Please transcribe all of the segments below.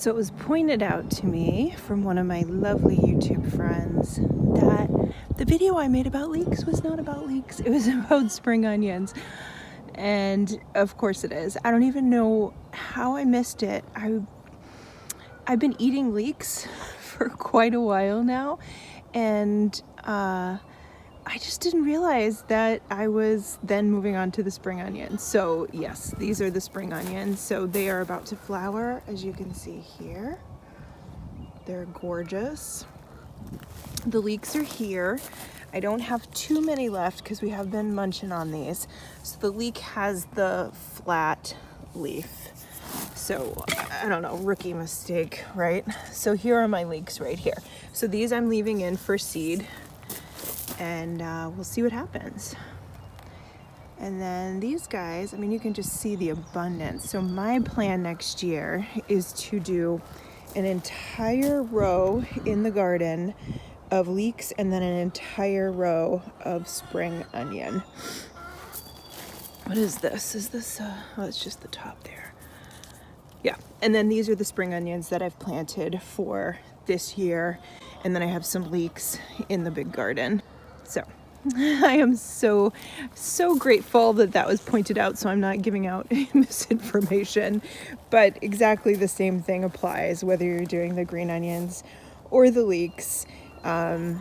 So it was pointed out to me from one of my lovely YouTube friends that the video I made about leeks was not about leeks. It was about spring onions. And of course it is. I don't even know how I missed it. I've been eating leeks for quite a while now, and I just didn't realize that I was then moving on to the spring onions. So yes, these are the spring onions. So they are about to flower, as you can see here. They're gorgeous. The leeks are here. I don't have too many left because we have been munching on these. So the leek has the flat leaf. So I don't know, rookie mistake, right? So here are my leeks right here. So these I'm leaving in for seed, and we'll see what happens. And then these guys, I mean, you can just see the abundance. So my plan next year is to do an entire row in the garden of leeks and then an entire row of spring onion. What is this? Is this, oh, it's just the top there. Yeah, and then these are the spring onions that I've planted for this year. And then I have some leeks in the big garden. So I am so grateful that that was pointed out, so I'm not giving out misinformation. But exactly the same thing applies whether you're doing the green onions or the leeks. I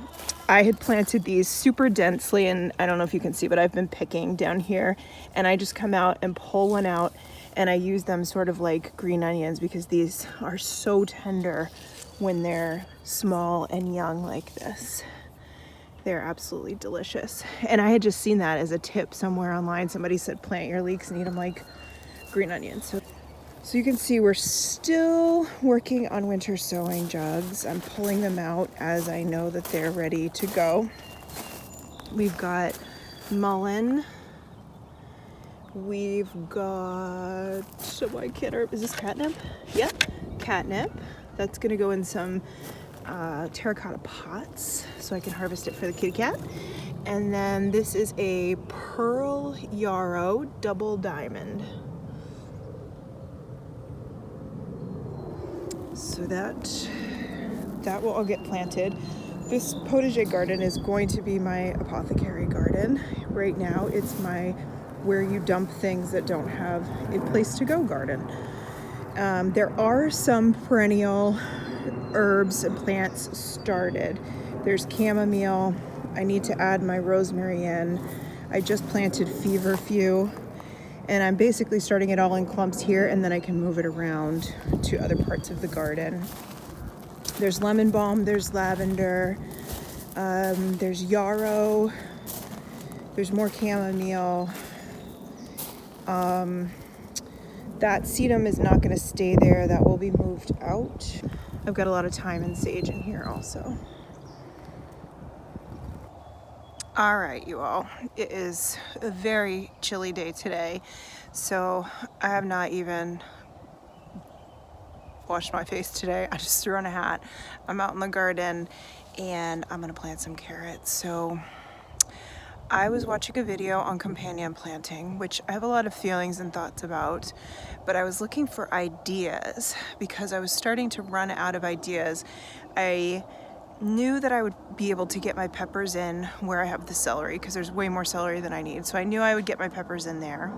had planted these super densely, and I don't know if you can see, but I've been picking down here, and I just come out and pull one out, and I use them sort of like green onions because these are so tender when they're small and young like this. They're absolutely delicious. And I had just seen that as a tip somewhere online. Somebody said plant your leeks and eat them like green onions. So you can see we're still working on winter sowing jugs. I'm pulling them out as I know that they're ready to go. We've got mullein. We've got, why can't I, is this catnip? Yep, catnip. That's gonna go in some terracotta pots so I can harvest it for the kitty cat. And then this is a pearl yarrow double diamond. So that will all get planted. This potager garden is going to be my apothecary garden. Right now it's my where you dump things that don't have a place to go garden. There are some perennial herbs and plants started. There's chamomile. I need to add my rosemary in. I just planted feverfew, and I'm basically starting it all in clumps here, and then I can move it around to other parts of the garden. There's lemon balm, there's lavender, there's yarrow, there's more chamomile. That sedum is not going to stay there. That will be moved out. I've got a lot of thyme and sage in here also. All right, you all. It is a very chilly day today, so I have not even washed my face today. I just threw on a hat. I'm out in the garden, and I'm going to plant some carrots. So I was watching a video on companion planting, which I have a lot of feelings and thoughts about, but I was looking for ideas because I was starting to run out of ideas. I knew that I would be able to get my peppers in where I have the celery because there's way more celery than I need. So I knew I would get my peppers in there.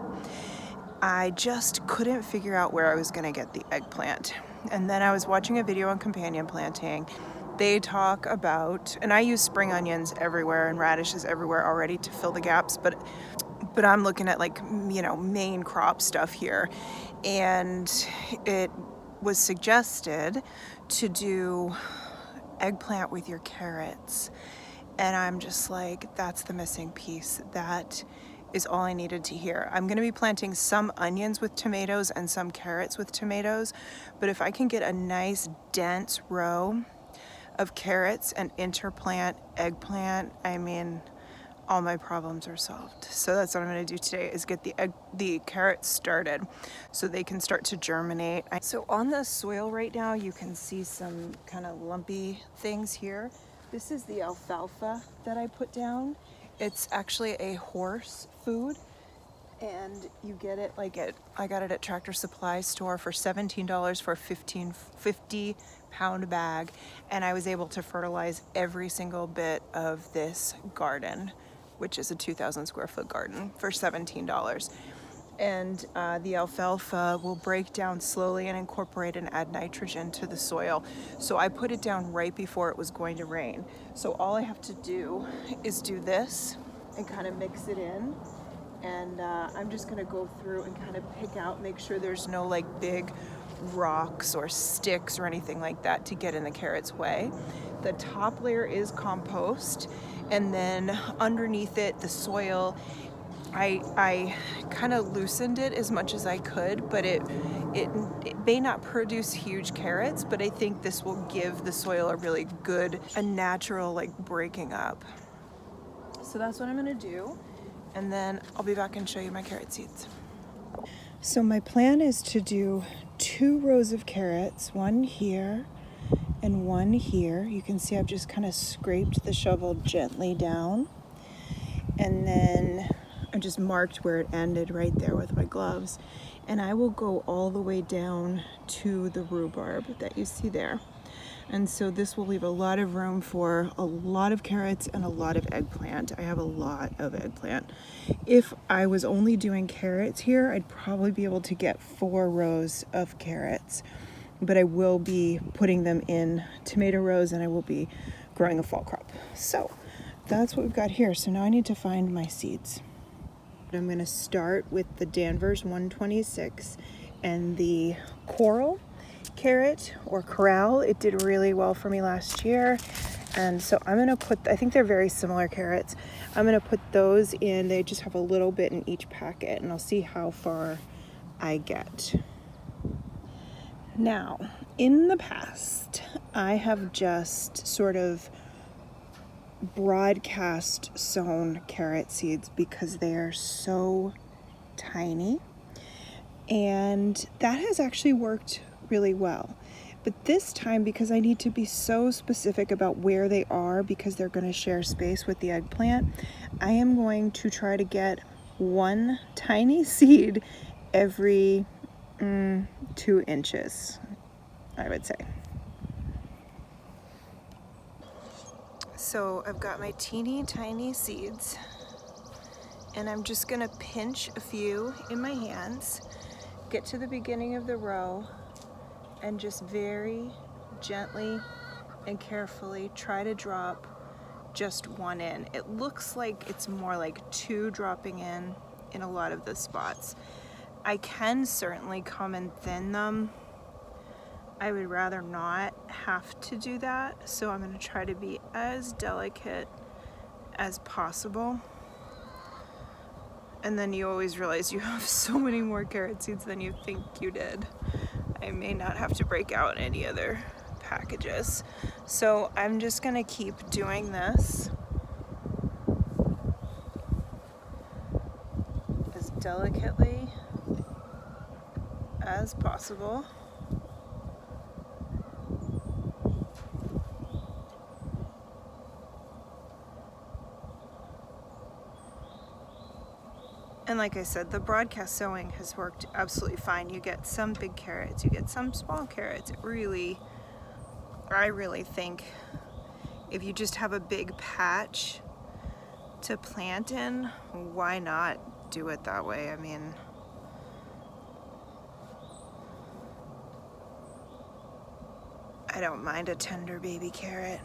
I just couldn't figure out where I was going to get the eggplant. And then I was watching a video on companion planting. They talk about, and I use spring onions everywhere and radishes everywhere already to fill the gaps, but I'm looking at, like, you know, main crop stuff here. And it was suggested to do eggplant with your carrots. And I'm just like, that's the missing piece. That is all I needed to hear. I'm going to be planting some onions with tomatoes and some carrots with tomatoes, but if I can get a nice dense row of carrots and interplant eggplant, I mean, all my problems are solved. So that's what I'm going to do today, is get the carrots started so they can start to germinate. So on the soil right now, you can see some kind of lumpy things here. This is the alfalfa that I put down. It's actually a horse food, And you get it like I got it at Tractor Supply store for $17 for a 50-pound bag. And I was able to fertilize every single bit of this garden, which is a 2,000 square foot garden, for $17. And the alfalfa will break down slowly and incorporate and add nitrogen to the soil. So I put it down right before it was going to rain. So all I have to do is do this and kind of mix it in. And I'm just gonna go through and kind of pick out, make sure there's no like big rocks or sticks or anything like that to get in the carrot's way. The top layer is compost, and then underneath it, the soil, I kind of loosened it as much as I could, but it may not produce huge carrots, but I think this will give the soil a really good, a natural like breaking up. So that's what I'm gonna do. And then I'll be back and show you my carrot seeds. So my plan is to do 2 rows of carrots, one here and one here. You can see I've just kind of scraped the shovel gently down. And then I just marked where it ended right there with my gloves. And I will go all the way down to the rhubarb that you see there. And so this will leave a lot of room for a lot of carrots and a lot of eggplant. I have a lot of eggplant. If I was only doing carrots here, I'd probably be able to get 4 rows of carrots. But I will be putting them in tomato rows, and I will be growing a fall crop. So that's what we've got here. So now I need to find my seeds. I'm going to start with the Danvers 126 and the coral carrot or corral. It did really well for me last year, and so I'm gonna put, I think they're very similar carrots. I'm gonna put those in. They just have a little bit in each packet, and I'll see how far I get. Now, in the past, I have just sort of broadcast sown carrot seeds because they are so tiny, and that has actually worked really well. But this time, because I need to be so specific about where they are because they're going to share space with the eggplant, I am going to try to get 1 tiny seed every 2 inches, I would say. So I've got my teeny tiny seeds, and I'm just going to pinch a few in my hands, get to the beginning of the row, and just very gently and carefully try to drop just 1 in. It looks like it's more like 2 dropping in a lot of the spots. I can certainly come and thin them. I would rather not have to do that, so I'm going to try to be as delicate as possible. And then you always realize you have so many more carrot seeds than you think you did. I may not have to break out any other packages. So I'm just gonna keep doing this as delicately as possible. And like I said, the broadcast sowing has worked absolutely fine. You get some big carrots, you get some small carrots. I really think if you just have a big patch to plant in, why not do it that way? I mean, I don't mind a tender baby carrot.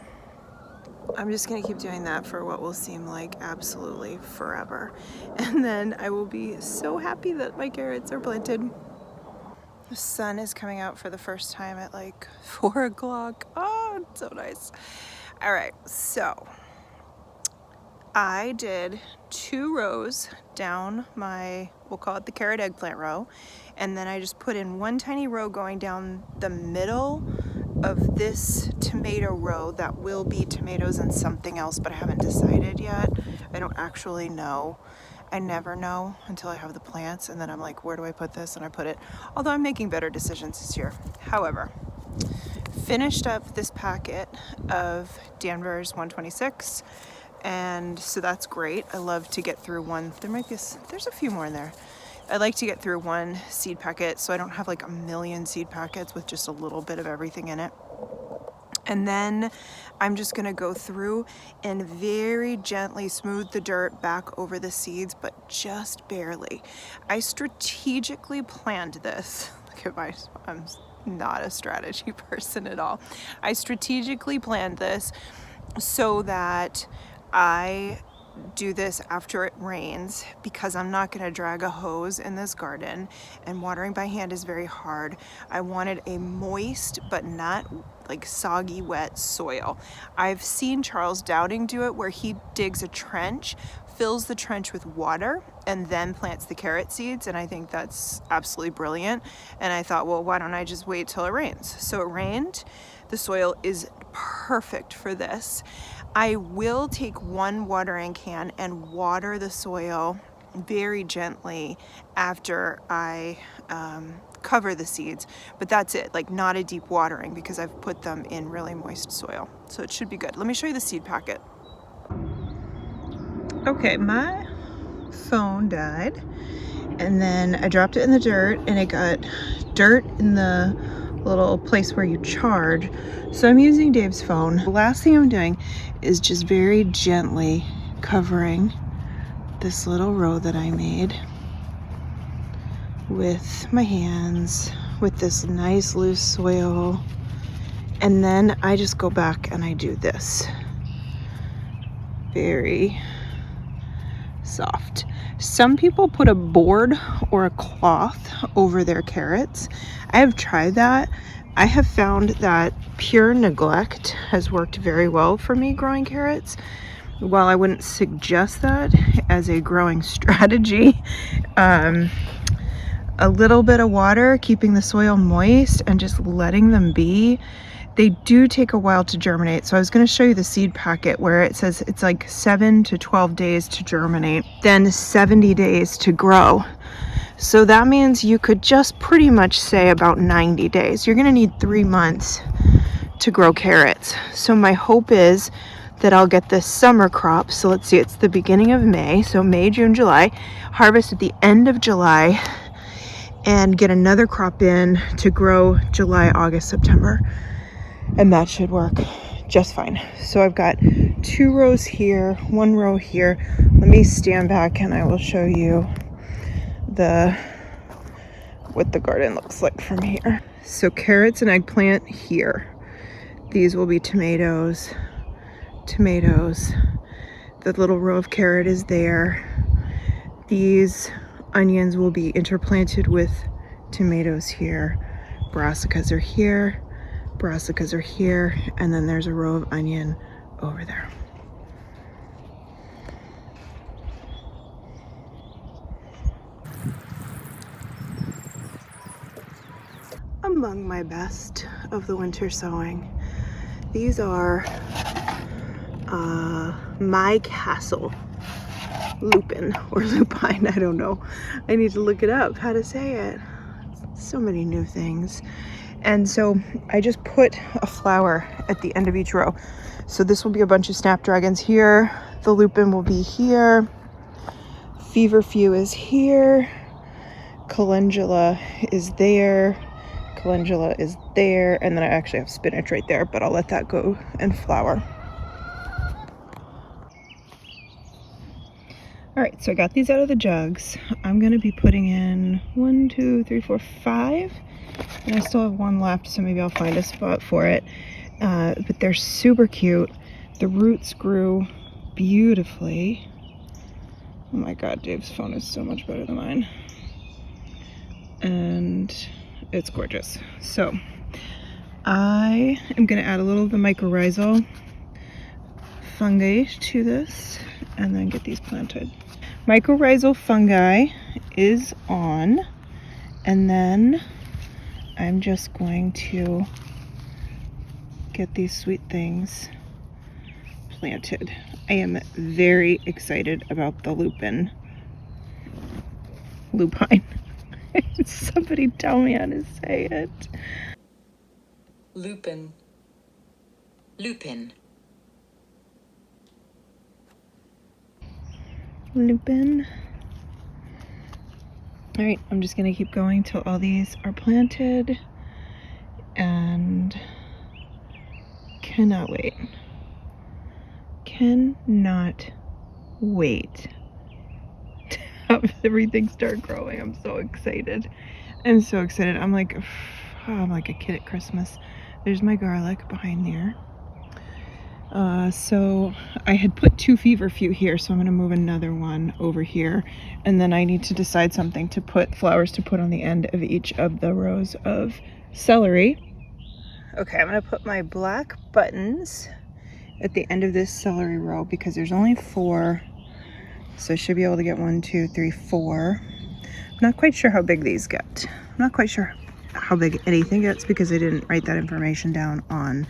I'm just gonna keep doing that for what will seem like absolutely forever. And then I will be so happy that my carrots are planted. The sun is coming out for the first time at like 4 o'clock. Oh, it's so nice. All right, so I did 2 rows down my, we'll call it the carrot eggplant row. And then I just put in 1 tiny row going down the middle of this tomato row that will be tomatoes and something else, but I haven't decided yet. I don't actually know. I never know until I have the plants, and then I'm like, where do I put this? And I put it, although I'm making better decisions this year. However, finished up this packet of Danvers 126, and so that's great. I love to get through one. There's a few more in there. I like to get through one seed packet so I don't have like a million seed packets with just a little bit of everything in it. And then I'm just gonna go through and very gently smooth the dirt back over the seeds, but just barely. I strategically planned this. Look at I'm not a strategy person at all. I strategically planned this so that I do this after it rains, because I'm not going to drag a hose in this garden, and watering by hand is very hard. I wanted a moist but not like soggy wet soil. I've seen Charles Dowding do it where he digs a trench, fills the trench with water, and then plants the carrot seeds, and I think that's absolutely brilliant. And I thought, well, why don't I just wait till it rains? So it rained. The soil is perfect for this. I will take one watering can and water the soil very gently after I cover the seeds, but that's it, like not a deep watering, because I've put them in really moist soil. So it should be good. Let me show you the seed packet. Okay, my phone died, and then I dropped it in the dirt, and it got dirt in the little place where you charge. So I'm using Dave's phone. The last thing I'm doing is just very gently covering this little row that I made with my hands with this nice loose soil. And then I just go back and I do this. Very soft. Some people put a board or a cloth over their carrots. I have tried that. I have found that pure neglect has worked very well for me growing carrots. While I wouldn't suggest that as a growing strategy, a little bit of water, keeping the soil moist and just letting them be. They do take a while to germinate. So I was going to show you the seed packet where it says it's like 7 to 12 days to germinate, then 70 days to grow. So that means you could just pretty much say about 90 days. You're going to need 3 months to grow carrots. So my hope is that I'll get this summer crop. So let's see, it's the beginning of May. So May, June, July, harvest at the end of July, and get another crop in to grow July, August, September. And that should work just fine. So I've got 2 rows here, 1 row here. Let me stand back and I will show you what the garden looks like from here. So carrots and eggplant here. These will be tomatoes. The little row of carrot is there. These onions will be interplanted with tomatoes here. Brassicas are here. Brassicas are here, and then there's a row of onion over there. Among my best of the winter sowing, these are My Castle lupin or lupine, I don't know. I need to look it up how to say it. So many new things. And so I just put a flower at the end of each row. So this will be a bunch of snapdragons here. The lupin will be here. Feverfew is here. Calendula is there. Calendula is there. And then I actually have spinach right there, but I'll let that go and flower. All right, so I got these out of the jugs. I'm gonna be putting in 1, 2, 3, 4, 5. And I still have 1 left, so maybe I'll find a spot for it. But they're super cute. The roots grew beautifully. Oh my God, Dave's phone is so much better than mine. And it's gorgeous. So I am gonna add a little of the mycorrhizal fungi to this and then get these planted. Mycorrhizal fungi is on, and then I'm just going to get these sweet things planted. I am very excited about the lupine. Somebody tell me how to say it. Lupin. Lupin. lupin. All right, I'm just gonna keep going till all these are planted, and cannot wait. Cannot wait to have everything start growing. I'm so excited. I'm so excited. I'm like a kid at Christmas. There's my garlic behind there. So I had put 2 feverfew here, so I'm gonna move another one over here, and then I need to decide something to put flowers to put on the end of each of the rows of celery. Okay, I'm gonna put my black buttons at the end of this celery row because there's only 4, so I should be able to get 1, 2, 3, 4. I'm not quite sure how big these get. I'm not quite sure how big anything gets because I didn't write that information down on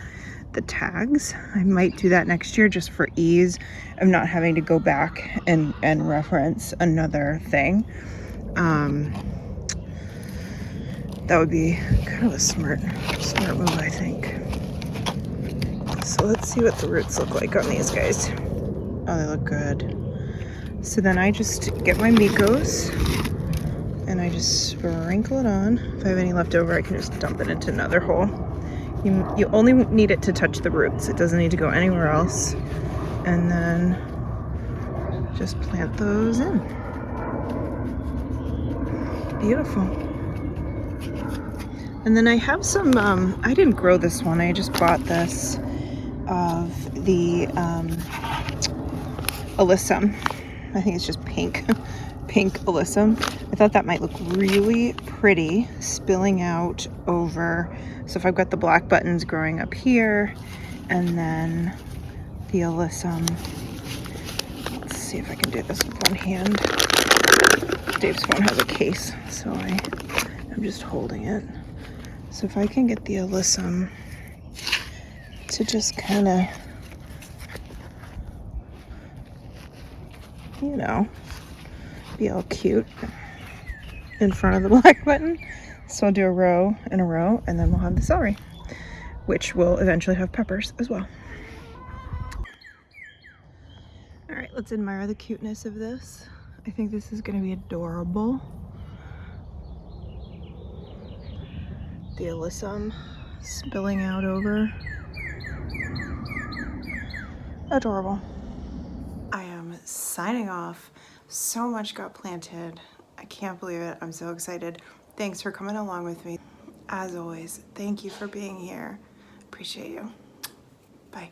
the tags. I might do that next year just for ease of not having to go back and reference another thing. That would be kind of a smart move, I think. So let's see what the roots look like on these guys. Oh, they look good. So then I just get my Mikos and I just sprinkle it on. If I have any left over, I can just dump it into another hole. You only need it to touch the roots. It doesn't need to go anywhere else. And then just plant those in. Beautiful. And then I have some, I didn't grow this one. I just bought this of the alyssum. I think it's just pink alyssum. I thought that might look really pretty spilling out over. So if I've got the black buttons growing up here and then the alyssum. Let's see if I can do this with one hand. Dave's phone has a case, so I'm just holding it. So if I can get the alyssum to just kind of, you know, be all cute in front of the black button. So I'll do a row and a row, and then we'll have the celery, which will eventually have peppers as well. All right, let's admire the cuteness of this. I think this is gonna be adorable. The alyssum spilling out over. Adorable. I am signing off. So much got planted. I can't believe it. I'm so excited. Thanks for coming along with me. As always, thank you for being here. Appreciate you. Bye.